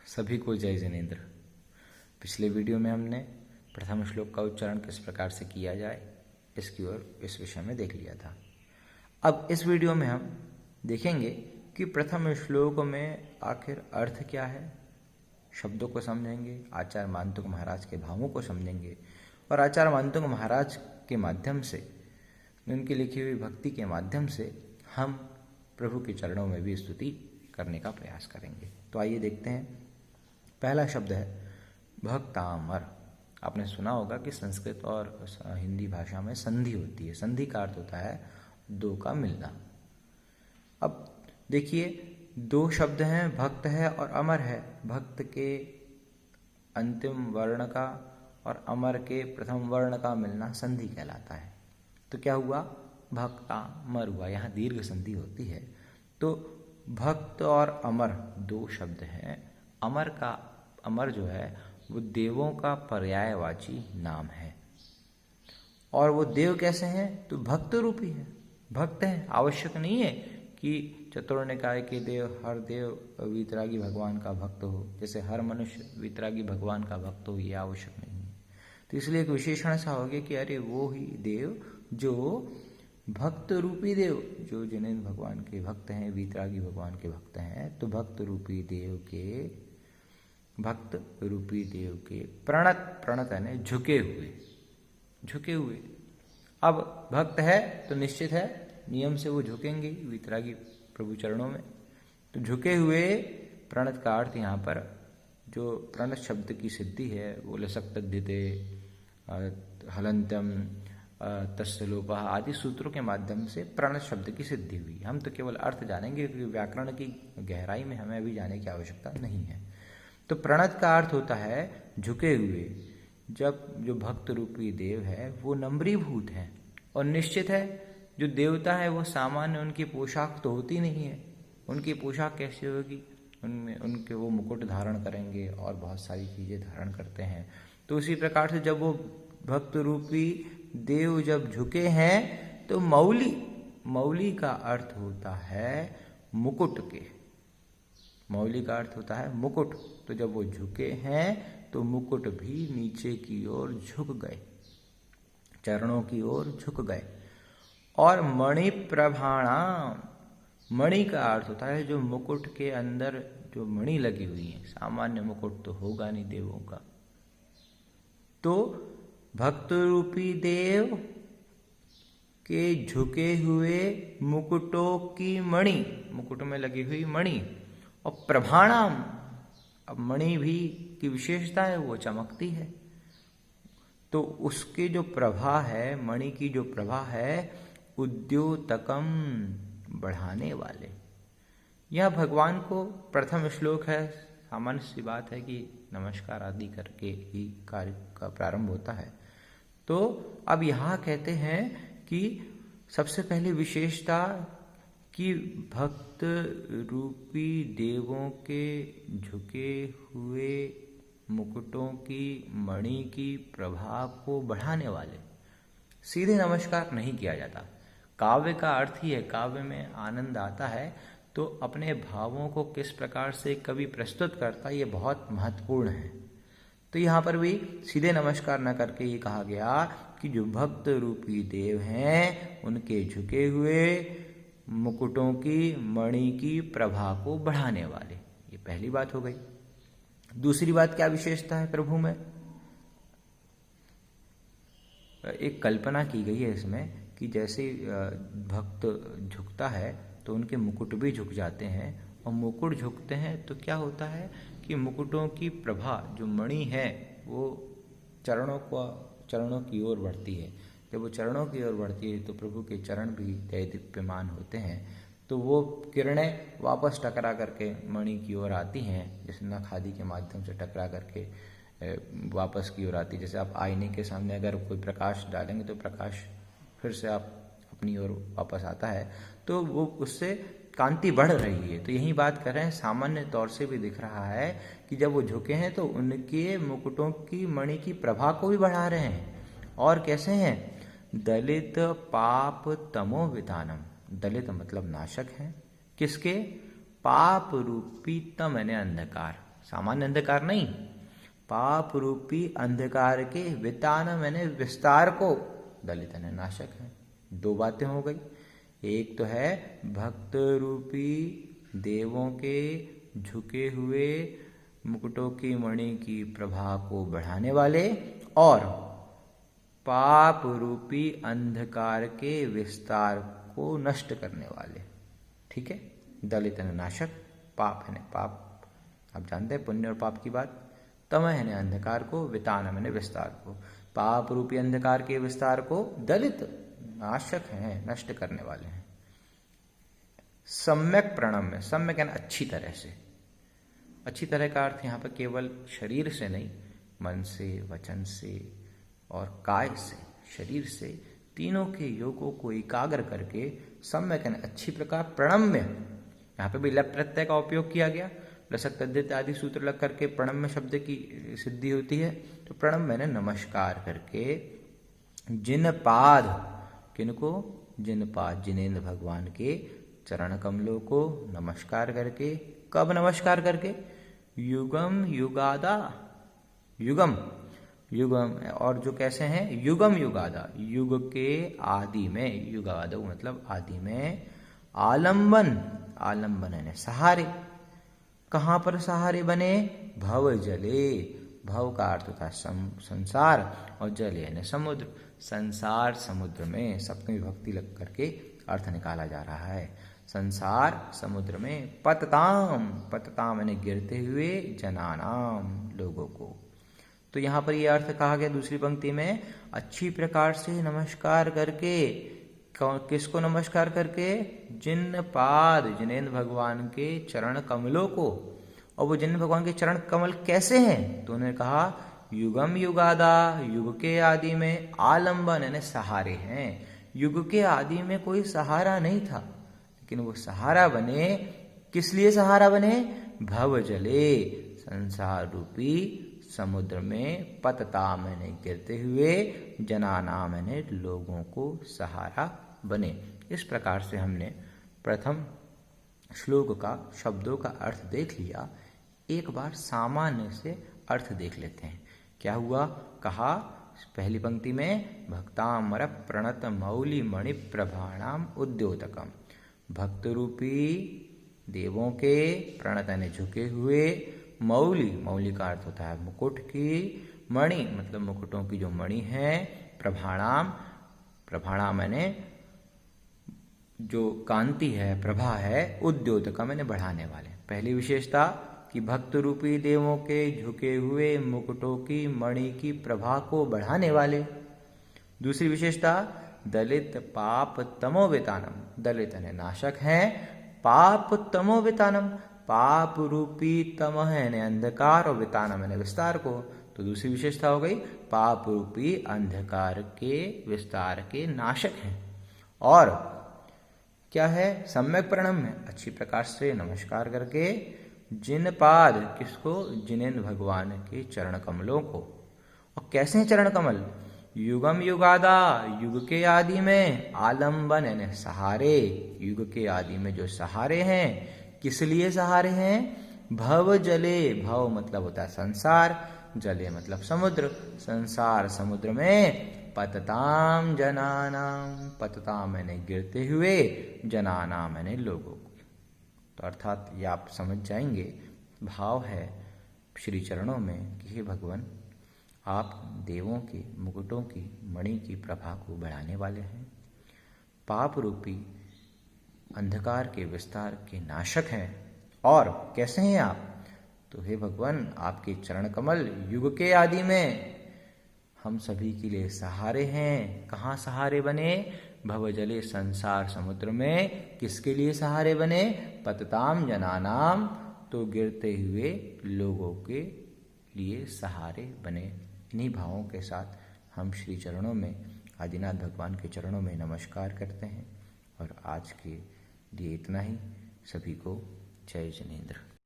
सभी को जय जिनेन्द्र। पिछले वीडियो में हमने प्रथम श्लोक का उच्चारण किस प्रकार से किया जाए इसकी ओर इस विषय में देख लिया था। अब इस वीडियो में हम देखेंगे कि प्रथम श्लोक में आखिर अर्थ क्या है, शब्दों को समझेंगे, आचार्य मांतुक महाराज के भावों को समझेंगे और आचार्य मांतुक महाराज के माध्यम से, उनकी लिखी हुई भक्ति के माध्यम से हम प्रभु के चरणों में भी स्तुति करने का प्रयास करेंगे। तो आइए देखते हैं। पहला शब्द है भक्तामर। आपने सुना होगा कि संस्कृत और हिंदी भाषा में संधि होती है। संधि का अर्थ होता है दो का मिलना। अब देखिए, दो शब्द हैं, भक्त है और अमर है। भक्त के अंतिम वर्ण का और अमर के प्रथम वर्ण का मिलना संधि कहलाता है। तो क्या हुआ, भक्तामर हुआ। यहाँ दीर्घ संधि होती है। तो भक्त और अमर दो शब्द हैं। अमर जो है वो देवों का पर्यायवाची नाम है। और वो देव कैसे हैं, तो भक्त रूपी है, भक्त है। आवश्यक नहीं है कि चतुर्निकाय के देव हर देव वीतरागी भगवान का भक्त हो, जैसे हर मनुष्य वीतरागी भगवान का भक्त हो, ये आवश्यक नहीं है। तो इसलिए एक विशेषण सा हो गया कि अरे वो ही देव जो भक्त रूपी देव, जो जिनेन्द्र भगवान के भक्त हैं, वीतरागी भगवान के भक्त हैं, तो भक्त रूपी देव के प्रणत यानी झुके हुए। अब भक्त है तो निश्चित है नियम से वो झुकेंगे वीतरागी प्रभु चरणों में। तो झुके हुए प्रणत का अर्थ यहाँ पर जो प्रणत शब्द की सिद्धि है वो लसक्तद्धिते हलंत्यम तस्लोप आदि सूत्रों के माध्यम से प्रणत शब्द की सिद्धि हुई। हम तो केवल अर्थ जानेंगे क्योंकि व्याकरण की गहराई में हमें अभी जाने की आवश्यकता नहीं है। तो प्रणत का अर्थ होता है झुके हुए। जब जो भक्त रूपी देव है वो नम्रीभूत है और निश्चित है जो देवता है वो सामान्य उनकी पोशाक तो होती नहीं है। उनकी पोशाक कैसी होगी, उनके वो मुकुट धारण करेंगे और बहुत सारी चीजें धारण करते हैं। तो उसी प्रकार से जब वो भक्त रूपी देव जब झुके हैं तो मौली का अर्थ होता है मुकुट के। मौली का अर्थ होता है मुकुट। तो जब वो झुके हैं तो मुकुट भी नीचे की ओर झुक गए, चरणों की ओर झुक गए। और मणि प्रभाणाम, मणि का अर्थ होता है जो मुकुट के अंदर जो मणि लगी हुई है। सामान्य मुकुट तो होगा नहीं देवों का। तो भक्त रूपी देव के झुके हुए मुकुटों की मणि, मुकुट में लगी हुई मणि। और प्रभाणाम, अब मणि भी की विशेषता है वो चमकती है। तो उसके जो प्रभा है, मणि की जो प्रभा है, उद्योतकम बढ़ाने वाले। यह भगवान को प्रथम श्लोक है। सामान्य सी बात है कि नमस्कार आदि करके ही कार्य का प्रारंभ होता है। तो अब यहाँ कहते हैं कि सबसे पहली विशेषता कि भक्त रूपी देवों के झुके हुए मुकुटों की मणि की प्रभा को बढ़ाने वाले। सीधे नमस्कार नहीं किया जाता। काव्य का अर्थ ही है, काव्य में आनंद आता है तो अपने भावों को किस प्रकार से कवि प्रस्तुत करता है ये बहुत महत्वपूर्ण है। तो यहाँ पर भी सीधे नमस्कार न करके ये कहा गया कि जो भक्त रूपी देव हैं उनके झुके हुए मुकुटों की मणि की प्रभा को बढ़ाने वाले। ये पहली बात हो गई। दूसरी बात क्या विशेषता है प्रभु में, एक कल्पना की गई है इसमें कि जैसे भक्त झुकता है तो उनके मुकुट भी झुक जाते हैं। और मुकुट झुकते हैं तो क्या होता है कि मुकुटों की प्रभा जो मणि है वो चरणों की ओर बढ़ती है। जब वो चरणों की ओर बढ़ती है तो प्रभु के चरण भी दैदीप्यमान होते हैं। तो वो किरणें वापस टकरा करके मणि की ओर आती हैं, जैसे नखादि के माध्यम से टकरा करके वापस की ओर आती है। जैसे आप आईने के सामने अगर कोई प्रकाश डालेंगे तो प्रकाश फिर से आप अपनी ओर वापस आता है, तो वो उससे कांति बढ़ रही है। तो यही बात कर रहे हैं, सामान्य तौर से भी दिख रहा है कि जब वो झुके हैं तो उनके मुकुटों की मणि की प्रभा को भी बढ़ा रहे हैं। और कैसे हैं, दलित पाप तमो वितानम। दलित मतलब नाशक है, किसके, पाप रूपी तम यानी अंधकार, सामान्य अंधकार नहीं, पाप रूपी अंधकार के वितान मैंने विस्तार को दलित यानी नाशक है। दो बातें हो गई, एक तो है भक्त रूपी देवों के झुके हुए मुकुटों की मणि की प्रभा को बढ़ाने वाले, और पाप रूपी अंधकार के विस्तार को नष्ट करने वाले। ठीक है, दलित है नाशक, पाप है पाप आप जानते हैं पुण्य और पाप की बात, तमह है अंधकार को, वितान मैंने विस्तार को, पाप रूपी अंधकार के विस्तार को दलित नाशक हैं, नष्ट करने वाले हैं। सम्यक प्रणम्य, सम्यक यानी अच्छी तरह से, अच्छी तरह का अर्थ यहाँ पर केवल शरीर से नहीं, मन से, वचन से और काय से, शरीर से, तीनों के योगों को एकाग्र करके सम्यक यानी अच्छी प्रकार, प्रणम्य यहाँ पे भी लप प्रत्यय का उपयोग किया गया, लसक तद्धित आदि सूत्र लग करके प्रणम्य शब्द की सिद्धि होती है। तो प्रणम्य मैंने नमस्कार करके, जिन पाद, किनको, जिन पाद जिनेन्द्र भगवान के चरण कमलों को नमस्कार करके, कब नमस्कार करके, युगम युगादा, युगम युगम और जो कैसे हैं, युगम युगादा, युग के आदि में, युगादा मतलब आदि में, आलंबन, आलंबन है सहारे, कहाँ पर सहारे बने, भव जले, भव का अर्थ होता है संसार और जल यानी समुद्र, संसार समुद्र में सप्तमी विभक्ति लग करके अर्थ निकाला जा रहा है, संसार समुद्र में, पतताम, पतताम यानी गिरते हुए, जनानाम लोगों को। तो यहाँ पर यह अर्थ कहा गया दूसरी पंक्ति में, अच्छी प्रकार से नमस्कार करके, किसको नमस्कार करके, जिन पाद जिनेन्द्र भगवान के चरण कमलों को। और वो जिनेन्द्र भगवान के चरण कमल कैसे हैं, तो उन्होंने कहा युगम युगादा, युग के आदि में, आलंबन यानी सहारे हैं। युग के आदि में कोई सहारा नहीं था, लेकिन वो सहारा बने, किस लिए सहारा बने, भव जले, संसार रूपी समुद्र में, पतता मैंने गिरते हुए, जनाना मैंने लोगों को सहारा बने। इस प्रकार से हमने प्रथम श्लोक का शब्दों का अर्थ देख लिया। एक बार सामान्य से अर्थ देख लेते हैं। क्या हुआ, कहा पहली पंक्ति में, भक्तामर प्रणत मौली मणि प्रभाणाम उद्योतकम, भक्त रूपी देवों के, प्रणत यानी झुके हुए, मौली, मौली का अर्थ होता है मुकुट की, मणि मतलब मुकुटों की जो मणि है, प्रभाणाम, प्रभाणाम यानी जो कांति है, प्रभा है, उद्योतक मैंने बढ़ाने वाले। पहली विशेषता कि भक्त रूपी देवों के झुके हुए मुकुटों की मणि की प्रभा को बढ़ाने वाले। दूसरी विशेषता, दलित पाप तमोवितानम, दलित यानी नाशक हैं, पाप तमोवितानम, पाप रूपी तमह यानी अंधकार और वितानम यानी विस्तार को। तो दूसरी विशेषता हो गई, पाप रूपी अंधकार के विस्तार के नाशक हैं। और क्या है, सम्यक प्रणम्य, अच्छी प्रकार से नमस्कार करके, जिन पाद, किसको, जिनेन्द्र भगवान के चरण कमलों को। और कैसे हैं चरण कमल, युगम युगादा, युग के आदि में, आलंबन यानी सहारे, युग के आदि में जो सहारे हैं, किस लिए सहारे हैं, भव जले, भव मतलब होता है संसार, जले मतलब समुद्र, संसार समुद्र में, पतताम जनानाम, पतताम मैंने गिरते हुए, जनानाम मैंने लोगों को। तो अर्थात ये आप समझ जाएंगे, भाव है श्री चरणों में कि हे भगवान, आप देवों के मुकुटों की मणि की प्रभा को बढ़ाने वाले हैं, पाप रूपी अंधकार के विस्तार के नाशक हैं। और कैसे हैं आप, तो हे भगवान, आपके चरण कमल युग के आदि में हम सभी के लिए सहारे हैं। कहाँ सहारे बने, भवजले संसार समुद्र में, किसके लिए सहारे बने, पतताम जनानाम, तो गिरते हुए लोगों के लिए सहारे बने। इन्हीं भावों के साथ हम श्री चरणों में, आदिनाथ भगवान के चरणों में नमस्कार करते हैं। और आज के लिए इतना ही। सभी को जय जिनेन्द्र।